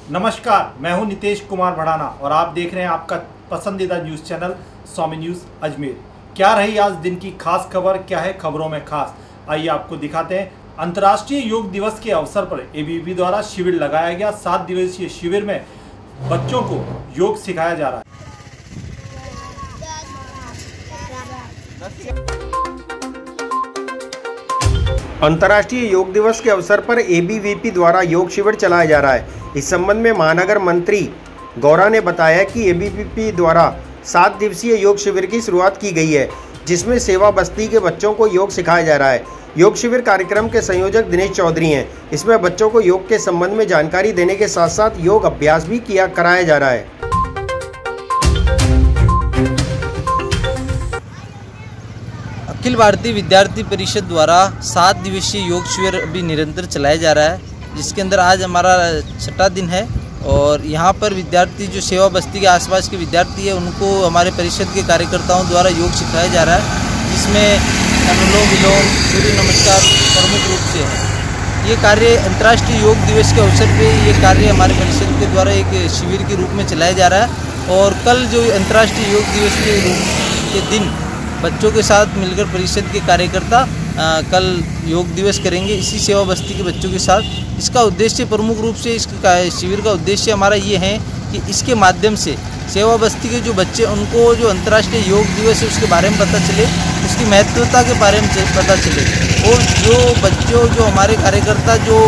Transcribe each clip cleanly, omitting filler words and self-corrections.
नमस्कार, मैं हूं नितेश कुमार भड़ाना और आप देख रहे हैं आपका पसंदीदा न्यूज़ चैनल स्वामी न्यूज़ अजमेर। क्या रही आज दिन की खास खबर, क्या है खबरों में खास, आइए आपको दिखाते हैं। अंतर्राष्ट्रीय योग दिवस के अवसर पर एबीवीपी द्वारा शिविर लगाया गया। 7 दिवसीय शिविर में बच्चों को योग सिखाया जा रहा है। अंतर्राष्ट्रीय योग दिवस के अवसर पर एबीवीपी द्वारा योग शिविर चलाया जा रहा है। इस संबंध में महानगर मंत्री गौरा ने बताया कि एबीवीपी द्वारा 7 दिवसीय योग शिविर की शुरुआत की गई है, जिसमें सेवा बस्ती के बच्चों को योग सिखाया जा रहा है। योग शिविर कार्यक्रम के संयोजक दिनेश चौधरी हैं। इसमें बच्चों को योग के संबंध में जानकारी देने के साथ साथ योग अभ्यास भी कराया जा रहा है। अखिल भारतीय विद्यार्थी परिषद द्वारा 7 दिवसीय योग शिविर अभी निरंतर चलाया जा रहा है, जिसके अंदर आज हमारा 6वां दिन है। और यहाँ पर विद्यार्थी जो सेवा बस्ती के आसपास के विद्यार्थी है, उनको हमारे परिषद के कार्यकर्ताओं द्वारा योग सिखाया जा रहा है, जिसमें अनुलोम विलोम, सूर्य नमस्कार प्रमुख रूप से है। ये कार्य अंतर्राष्ट्रीय योग दिवस के अवसर पर ये कार्य हमारे परिषद के द्वारा एक शिविर के रूप में चलाया जा रहा है। और कल जो अंतर्राष्ट्रीय योग दिवस के दिन बच्चों के साथ मिलकर परिषद के कार्यकर्ता कल योग दिवस करेंगे इसी सेवा बस्ती के बच्चों के साथ। इसका उद्देश्य प्रमुख रूप से इसका शिविर का उद्देश्य हमारा ये है कि इसके माध्यम से सेवा बस्ती के जो बच्चे, उनको जो अंतर्राष्ट्रीय योग दिवस है उसके बारे में पता चले, उसकी महत्वता के बारे में पता चले। और जो बच्चों जो हमारे कार्यकर्ता जो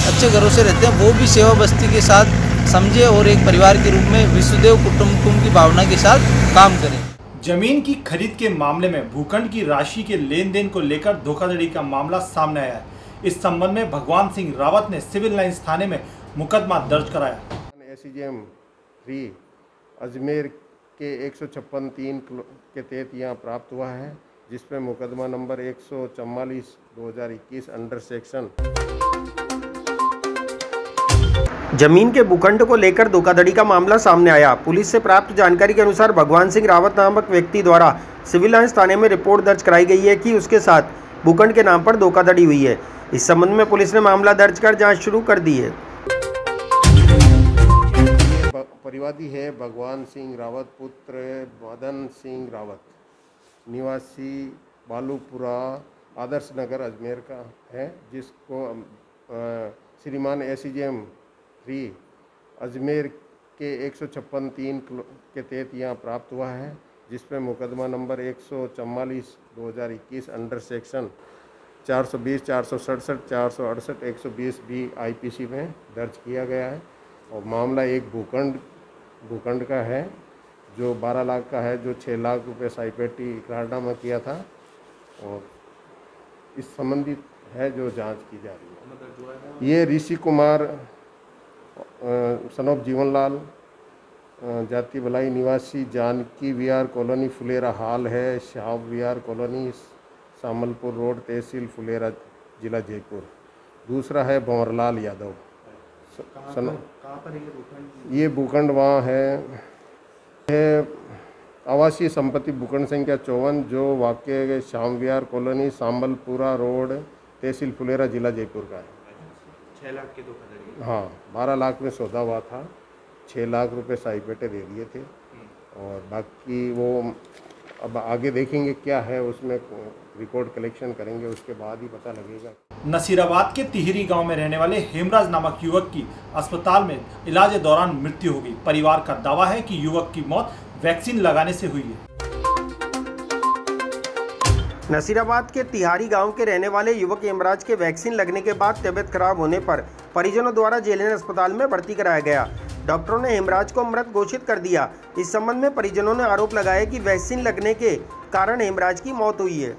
अच्छे घरों से रहते हैं, वो भी सेवा बस्ती के साथ समझे और एक परिवार के रूप में वसुधैव कुटुंबकम की भावना के साथ काम करें। जमीन की खरीद के मामले में भूखंड की राशि के लेन देन को लेकर धोखाधड़ी का मामला सामने आया है। इस संबंध में भगवान सिंह रावत ने सिविल लाइंस थाने में मुकदमा दर्ज कराया। एसीजेएम 3 अजमेर के 156(3) के तहत यहाँ प्राप्त हुआ है, जिसमें मुकदमा नंबर 144/2021 अंडर सेक्शन जमीन के भूखंड को लेकर धोखाधड़ी का मामला सामने आया। पुलिस से प्राप्त जानकारी के अनुसार भगवान सिंह रावत नामक व्यक्ति द्वारा सिविल लाइंस थाने में रिपोर्ट दर्ज कराई गई है कि उसके साथ भूखंड के नाम पर धोखाधड़ी हुई है। इस संबंध में पुलिस ने मामला दर्ज कर जांच शुरू कर दी है। परिवादी है भगवान सिंह रावत पुत्र मदन सिंह रावत, निवासी बालूपुरा आदर्श नगर अजमेर का है, जिसको श्रीमान एसीजेएम 3 अजमेर के 156(3) के तहत यहाँ प्राप्त हुआ है, जिसमें मुकदमा number 144/2021 under section 420, 467, 468, 120 B IPC में दर्ज किया गया है। और मामला एक भूखंड का है, जो 12 लाख का है, जो 6 लाख रुपए साइपेटी इकरारनामा किया था, और इस संबंधित है जो जांच की जा रही है। ये ऋषि कुमार सनोप जीवनलाल, जाति भलाई, निवासी जानकी विहार कॉलोनी फुलेरा हाल है, शाह विहार कॉलोनी सामलपुर रोड, तहसील फुलेरा, जिला जयपुर। दूसरा है भंवरलाल यादव। कहाँ पर ये भूखंड वहाँ है आवासीय संपत्ति भूखंड संख्या 54, जो वाक्य श्याम विहार कॉलोनी सांबलपुरा रोड, तहसील फुलेरा, जिला जयपुर का है। 6 लाख की धोखाधड़ी। हाँ, 12 लाख में सौदा हुआ था, 6 लाख रुपए साइपेटे दे दिए थे, और बाकी वो अब आगे देखेंगे क्या है उसमें, रिकॉर्ड कलेक्शन करेंगे, उसके बाद ही पता लगेगा। नसीराबाद के तिहरी गांव में रहने वाले हेमराज नामक युवक की अस्पताल में इलाज दौरान मृत्यु हो गई। परिवार का दावा है कि युवक की मौत वैक्सीन लगाने से हुई है। नसीराबाद के तिहारी गांव के रहने वाले युवक हेमराज के वैक्सीन लगने के बाद तबियत खराब होने पर परिजनों द्वारा जेएलएन अस्पताल में भर्ती कराया गया। डॉक्टरों ने हेमराज को मृत घोषित कर दिया। इस संबंध में परिजनों ने आरोप लगाया कि वैक्सीन लगने के कारण हेमराज की मौत हुई है।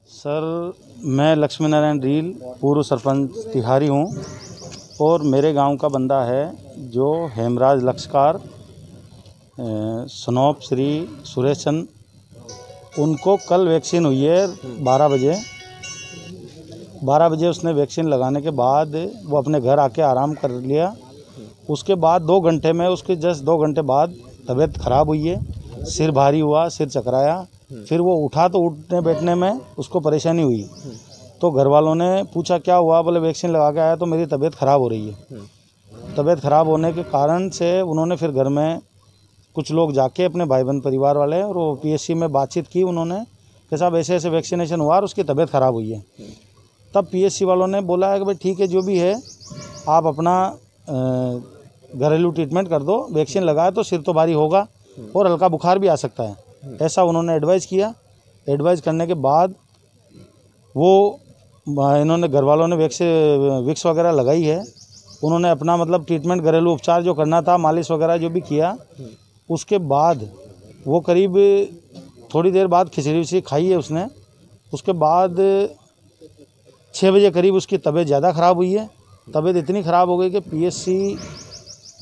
सर, मैं लक्ष्मी नारायण रील पूर्व सरपंच तिहारी हूँ, और मेरे गांव का बंदा है जो हेमराज लक्ष्कार सनोप श्री सुरेश चंद, उनको कल वैक्सीन हुई है 12 बजे। 12 बजे उसने वैक्सीन लगाने के बाद वो अपने घर आके आराम कर लिया। उसके बाद 2 घंटे में, उसके जस्ट 2 घंटे बाद तबीयत ख़राब हुई है, सिर भारी हुआ, सिर चकराया, फिर वो उठा तो उठने बैठने में उसको परेशानी हुई। तो घर वालों ने पूछा क्या हुआ, बोले वैक्सीन लगा के आया तो मेरी तबीयत ख़राब हो रही है। तबीयत ख़राब होने के कारण से उन्होंने फिर घर में कुछ लोग जाके अपने भाई बहन परिवार वाले और वो पीएससी में बातचीत की उन्होंने कि साहब ऐसे ऐसे वैक्सीनेशन हुआ और उसकी तबीयत ख़राब हुई है। तब पीएससी वालों ने बोला है कि भाई ठीक है, जो भी है आप अपना घरेलू ट्रीटमेंट कर दो, वैक्सीन लगाए तो सिर तो भारी होगा और हल्का बुखार भी आ सकता है, ऐसा उन्होंने एडवाइस किया। एडवाइस करने के बाद वो इन्होंने घर वालों ने विक्स वगैरह लगाई है। उन्होंने अपना मतलब ट्रीटमेंट घरेलू उपचार जो करना था, मालिश वगैरह जो भी किया, उसके बाद वो करीब थोड़ी देर बाद खिचड़ी उसी खाई है उसने। उसके बाद 6 बजे करीब उसकी तबीयत ज़्यादा ख़राब हुई है। तबीयत इतनी ख़राब हो गई कि पीएससी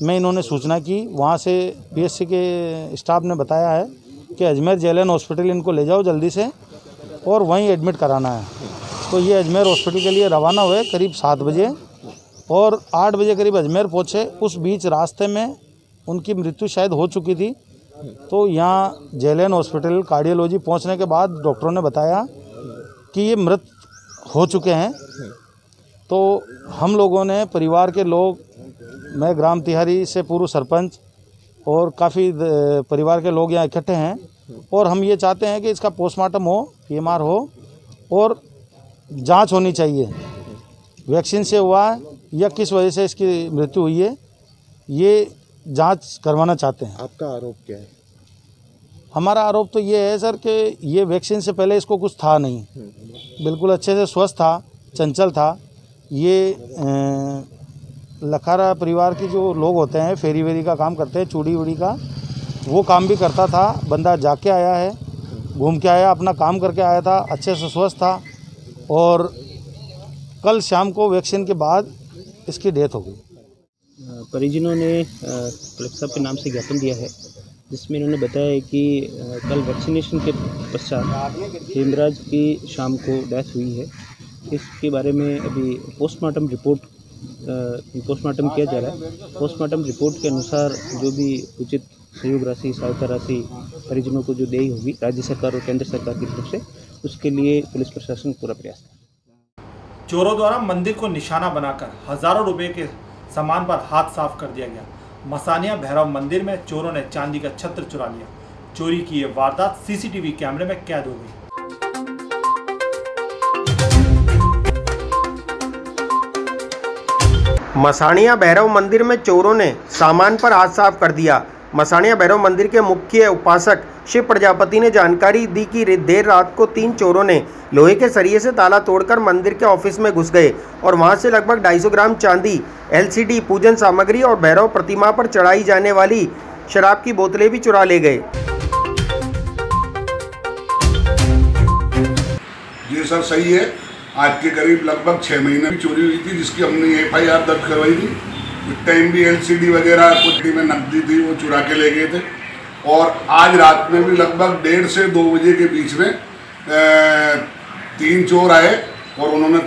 में इन्होंने सूचना की। वहाँ से पीएससी के स्टाफ ने बताया है कि अजमेर जेएलएन हॉस्पिटल इनको ले जाओ जल्दी से और वहीं एडमिट कराना है। तो ये अजमेर हॉस्पिटल के लिए रवाना हुए करीब 7 बजे और 8 बजे करीब अजमेर पहुँचे। उस बीच रास्ते में उनकी मृत्यु शायद हो चुकी थी। तो यहाँ जेएलएन हॉस्पिटल कार्डियोलॉजी पहुँचने के बाद डॉक्टरों ने बताया कि ये मृत हो चुके हैं। तो हम लोगों ने परिवार के लोग, मैं ग्राम तिहारी से पूर्व सरपंच और काफ़ी परिवार के लोग यहाँ इकट्ठे हैं और हम ये चाहते हैं कि इसका पोस्टमार्टम हो, पीएमआर हो और जांच होनी चाहिए, वैक्सीन से हुआ है या किस वजह से इसकी मृत्यु हुई है, ये जांच करवाना चाहते हैं। आपका आरोप क्या है? हमारा आरोप तो ये है सर कि ये वैक्सीन से पहले इसको कुछ था नहीं, बिल्कुल अच्छे से स्वस्थ था, चंचल था। ये लखारा परिवार के जो लोग होते हैं, फेरी वेरी का काम करते हैं, चूड़ी वूड़ी का, वो काम भी करता था। बंदा जाके आया है, घूम के आया, अपना काम करके आया था, अच्छे से स्वस्थ था और कल शाम को वैक्सीन के बाद इसकी डेथ हो गई। परिजनों ने कलेक्टर साहब के नाम से ज्ञापन दिया है जिसमें इन्होंने बताया है कि कल वैक्सीनेशन के पश्चात हेमराज की शाम को डेथ हुई है। इसके बारे में अभी पोस्टमार्टम किया जा रहा है। पोस्टमार्टम रिपोर्ट के अनुसार जो भी उचित सहयोग राशि, सहायता राशि परिजनों को जो देनी होगी राज्य सरकार और केंद्र सरकार की तरफ से, उसके लिए पुलिस प्रशासन पूरा प्रयास है। चोरों द्वारा मंदिर को निशाना बनाकर हजारों रुपए के सामान पर हाथ साफ कर दिया गया। मसानिया भैरव मंदिर में चोरों ने चांदी का छत्र चुरा लिया। चोरी की ये वारदात सीसीटीवी कैमरे में कैद हो गई। मसानिया भैरव मंदिर में चोरों ने सामान पर हाथ साफ कर दिया। मसानिया भैरव मंदिर के मुख्य उपासक शिव प्रजापति ने जानकारी दी कि देर रात को 3 चोरों ने लोहे के सरिये से ताला तोड़कर मंदिर के ऑफिस में घुस गए और वहां से लगभग 250 ग्राम चांदी, एलसीडी, पूजन सामग्री और भैरव प्रतिमा पर चढ़ाई जाने वाली शराब की बोतलें भी चुरा ले गए। ये सर सही है। आज के करीब लगभग 6 महीने की चोरी हुई थी जिसकी हमने FIR दर्ज करवाई थी। उस टाइम भी LCD वगैरह कुछ में नकदी थी वो चुरा के ले गए थे। और आज रात में भी लगभग 1:30 से 2 बजे के बीच में 3 चोर आए और उन्होंने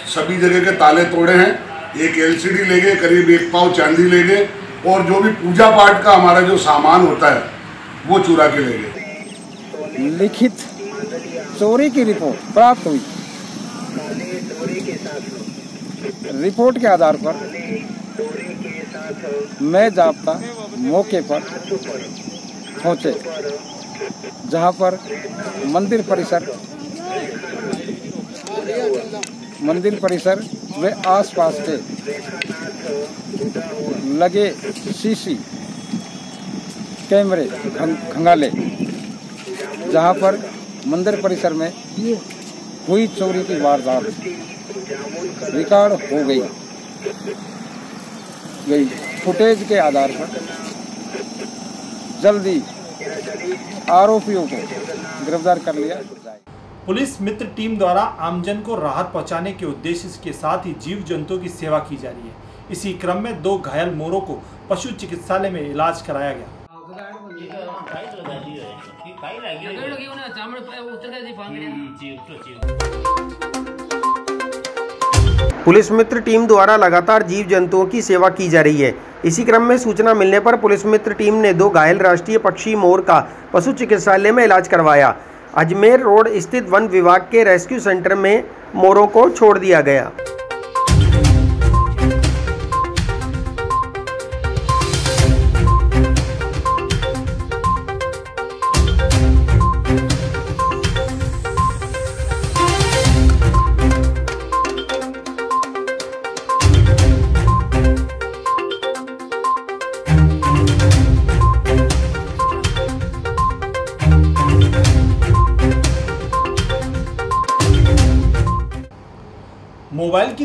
सभी जगह के ताले तोड़े हैं। एक LCD ले गए, करीब 1 पाव चांदी ले गए और जो भी पूजा पाठ का हमारा जो सामान होता है वो चुरा के ले गए। लिखित चोरी की रिपोर्ट प्राप्त हुई। रिपोर्ट के आधार पर मैं जाब्ता मौके पर पहुंचे, जहां पर मंदिर परिसर व आसपास के लगे सीसी कैमरे खंगाले, जहां पर मंदिर परिसर में हुई चोरी की वारदात रिकॉर्ड हो गई। फुटेज के आधार पर जल्दी आरोपियों को गिरफ्तार कर लिया जाए। पुलिस मित्र टीम द्वारा आमजन को राहत पहुंचाने के उद्देश्य के साथ ही जीव जंतुओं की सेवा की जा रही है। इसी क्रम में 2 घायल मोरों को पशु चिकित्सालय में इलाज कराया गया। पुलिस मित्र टीम द्वारा लगातार जीव जंतुओं की सेवा की जा रही है। इसी क्रम में सूचना मिलने पर पुलिस मित्र टीम ने 2 घायल राष्ट्रीय पक्षी मोर का पशु चिकित्सालय में इलाज करवाया। अजमेर रोड स्थित वन विभाग के रेस्क्यू सेंटर में मोरों को छोड़ दिया गया। मोबाइल की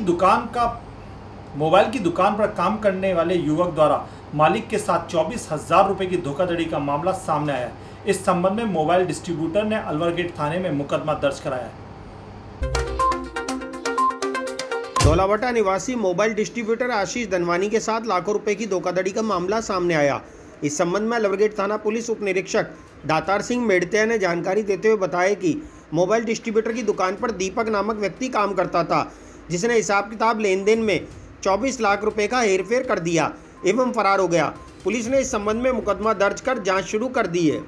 दुकान पर काम करने वाले युवक द्वारा मालिक के साथ 24,000 रुपए की धोखाधड़ी का मामला सामने आया है। इस संबंध में मोबाइल डिस्ट्रीब्यूटर ने अलवर गेट थाने में मुकदमा दर्ज कराया है। धौलावटा निवासी मोबाइल डिस्ट्रीब्यूटर आशीष धनवानी के साथ लाखों रुपए की धोखाधड़ी का मामला सामने आया। इस संबंध में अलवर गेट थाना पुलिस उप निरीक्षक दातार सिंह मेड़तिया ने जानकारी देते हुए बताया कि मोबाइल डिस्ट्रीब्यूटर की दुकान पर दीपक नामक व्यक्ति काम करता था, जिसने हिसाब किताब लेन देन में 24 लाख रुपए का हेरफेर कर दिया एवं फरार हो गया। पुलिस ने इस संबंध में मुकदमा दर्ज कर जांच शुरू कर दी है।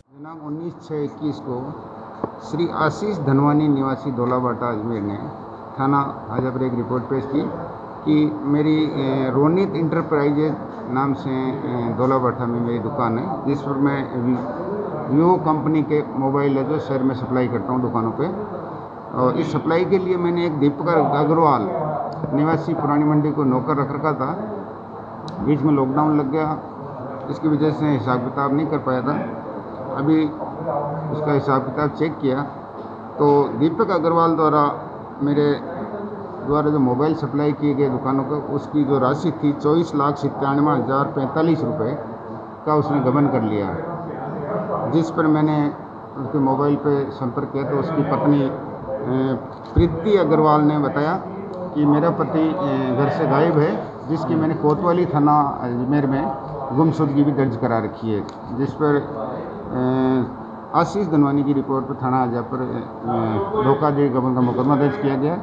दिनांक 19/6/21 को श्री आशीष धनवानी निवासी धौलावटा अजमेर ने थाना हाजा पर एक रिपोर्ट पेश की कि मेरी रोनित इंटरप्राइजेज नाम से धौलावटा में मेरी दुकान है, जिस पर मैं वीवो कंपनी के मोबाइल है जो शहर में सप्लाई करता हूँ दुकानों पे। और इस सप्लाई के लिए मैंने एक दीपक अग्रवाल निवासी पुरानी मंडी को नौकर रख रखा था। बीच में लॉकडाउन लग गया, इसकी वजह से हिसाब किताब नहीं कर पाया था। अभी उसका हिसाब किताब चेक किया तो दीपक अग्रवाल द्वारा मेरे द्वारा जो मोबाइल सप्लाई किए गए दुकानों को, उसकी जो राशि थी 24,97,045 रुपये का उसने गबन कर लिया, जिस पर मैंने उसके मोबाइल पे संपर्क किया तो उसकी पत्नी प्रीति अग्रवाल ने बताया कि मेरा पति घर से गायब है, जिसकी मैंने कोतवाली थाना अजमेर में गुमशुदगी भी दर्ज करा रखी है, जिस पर आशीष धनवानी की रिपोर्ट पर थाना आजा पर धोखाधड़ी गबन का मुकदमा दर्ज किया गया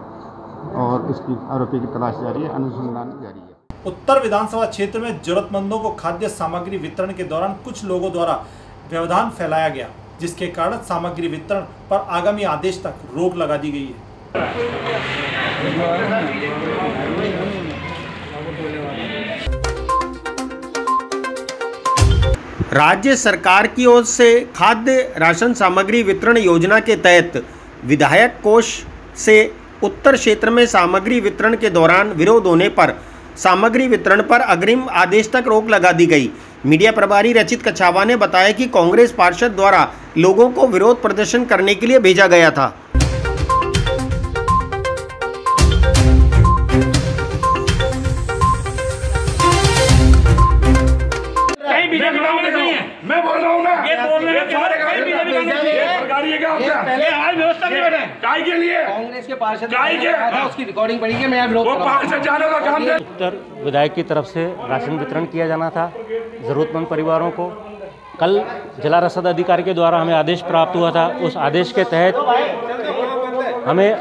और उसकी आरोपी की तलाश जारी है, अनुसंधान जारी है। उत्तर विधानसभा क्षेत्र में जरूरतमंदों को खाद्य सामग्री वितरण के दौरान कुछ लोगों द्वारा व्यवधान फैलाया गया, जिसके कारण सामग्री वितरण पर आगामी आदेश तक रोक लगा दी गई है। राज्य सरकार की ओर से खाद्य राशन सामग्री वितरण योजना के तहत विधायक कोष से उत्तर क्षेत्र में सामग्री वितरण के दौरान विरोध होने पर सामग्री वितरण पर अग्रिम आदेश तक रोक लगा दी गई। मीडिया प्रभारी रचित कछावा ने बताया कि कांग्रेस पार्षद द्वारा लोगों को विरोध प्रदर्शन करने के लिए भेजा गया था। मैं बोल रहा हूँ ना, ये बोलने में सरकारी है क्या आपका? पहले आज व्यवस्था नहीं बैठे काय के लिए कांग्रेस के पार्षद था, उसकी रिकॉर्डिंग पड़ी है। मैं विरोध कर रहा हूं। उत्तर विधायक की तरफ से राशन वितरण किया जाना था ज़रूरतमंद परिवारों को। कल जिला रसद अधिकारी के द्वारा हमें आदेश प्राप्त हुआ था। उस आदेश के तहत हमें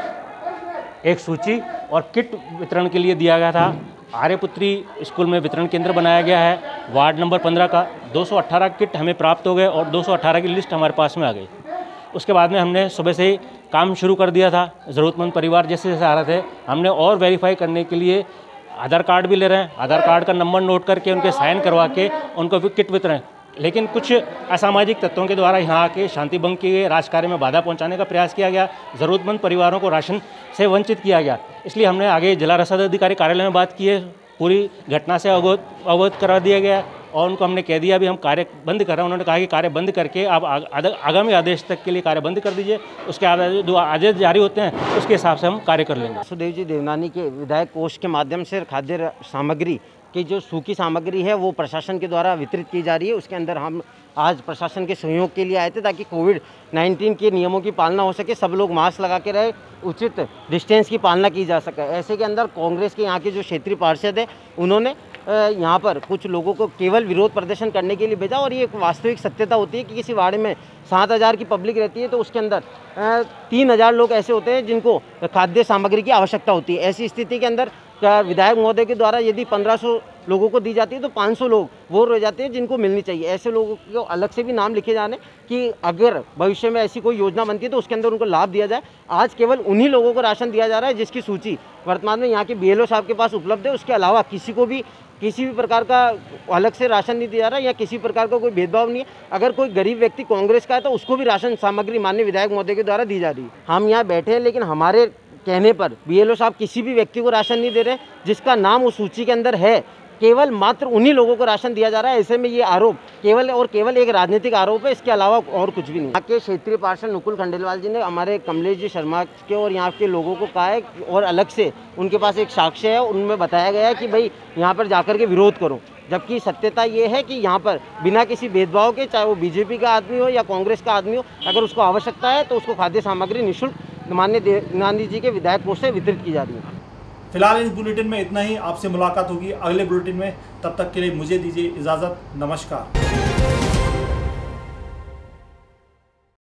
एक सूची और किट वितरण के लिए दिया गया था। आर्यपुत्री स्कूल में वितरण केंद्र बनाया गया है। वार्ड नंबर 15 का 218 किट हमें प्राप्त हो गए और 218 की लिस्ट हमारे पास में आ गई। उसके बाद में हमने सुबह से ही काम शुरू कर दिया था। ज़रूरतमंद परिवार जैसे जैसे आ रहे थे, हमने और वेरीफाई करने के लिए आधार कार्ड भी ले रहे हैं। आधार कार्ड का नंबर नोट करके उनके साइन करवा के उनको किट वितरण। लेकिन कुछ असामाजिक तत्वों के द्वारा यहाँ आके शांति भंग की गई, राजकार्य में बाधा पहुँचाने का प्रयास किया गया, ज़रूरतमंद परिवारों को राशन से वंचित किया गया। इसलिए हमने आगे जिला रसद अधिकारी कार्यालय में बात की है, पूरी घटना से अवगत करा दिया गया और उनको हमने कह दिया भी हम कार्य बंद कर रहे हैं। उन्होंने कहा कि कार्य बंद करके आप आगामी आदेश तक के लिए कार्य बंद कर दीजिए, उसके आदेश जारी होते हैं उसके हिसाब से हम कार्य कर लेंगे। सुदेव जी देवनानी के विधायक कोष के माध्यम से खाद्य सामग्री की जो सूखी सामग्री है वो प्रशासन के द्वारा वितरित की जा रही है। उसके अंदर हम आज प्रशासन के सहयोग के लिए आए थे ताकि कोविड-19 के नियमों की पालना हो सके, सब लोग मास्क लगा के रहे, उचित डिस्टेंस की पालना की जा सके। ऐसे के अंदर कांग्रेस के यहाँ के जो क्षेत्रीय पार्षद है उन्होंने यहाँ पर कुछ लोगों को केवल विरोध प्रदर्शन करने के लिए भेजा। और ये एक वास्तविक सत्यता होती है कि किसी वार्ड में 7,000 की पब्लिक रहती है तो उसके अंदर 3,000 लोग ऐसे होते हैं जिनको खाद्य सामग्री की आवश्यकता होती है। ऐसी स्थिति के अंदर विधायक महोदय के द्वारा यदि 1500 लोगों को दी जाती है तो 500 लोग वो रह जाते हैं जिनको मिलनी चाहिए। ऐसे लोगों को अलग से भी नाम लिखे जाने कि अगर भविष्य में ऐसी कोई योजना बनती है तो उसके अंदर उनको लाभ दिया जाए। आज केवल उन्हीं लोगों को राशन दिया जा रहा है जिसकी सूची वर्तमान में यहाँ के BLO साहब के पास उपलब्ध है। उसके अलावा किसी को भी किसी भी प्रकार का अलग से राशन नहीं दिया जा रहा है या किसी प्रकार का कोई भेदभाव नहीं है। अगर कोई गरीब व्यक्ति कांग्रेस का है तो उसको भी राशन सामग्री माननीय विधायक महोदय के द्वारा दी जा रही है। हम यहाँ बैठे हैं लेकिन हमारे कहने पर BLO साहब किसी भी व्यक्ति को राशन नहीं दे रहे जिसका नाम उस सूची के अंदर है केवल मात्र उन्हीं लोगों को राशन दिया जा रहा है। ऐसे में ये आरोप केवल और केवल एक राजनीतिक आरोप है, इसके अलावा और कुछ भी नहीं। यहाँ के क्षेत्रीय पार्षद नुकुल खंडेलवाल जी ने हमारे कमलेश जी शर्मा के और यहाँ के लोगों को कहा है और अलग से उनके पास एक साक्ष्य है, उनमें बताया गया है कि भाई यहाँ पर जाकर के विरोध करो, जबकि सत्यता ये है कि यहाँ पर बिना किसी भेदभाव के, चाहे वो बीजेपी का आदमी हो या कांग्रेस का आदमी हो, अगर उसको आवश्यकता है तो उसको खाद्य सामग्री निःशुल्क माननीय गांधी जी के विधायक कोष से वितरित की जा रही है। फिलहाल इस बुलेटिन में इतना ही। आपसे मुलाकात होगी अगले बुलेटिन में, तब तक के लिए मुझे दीजिए इजाज़त। नमस्कार।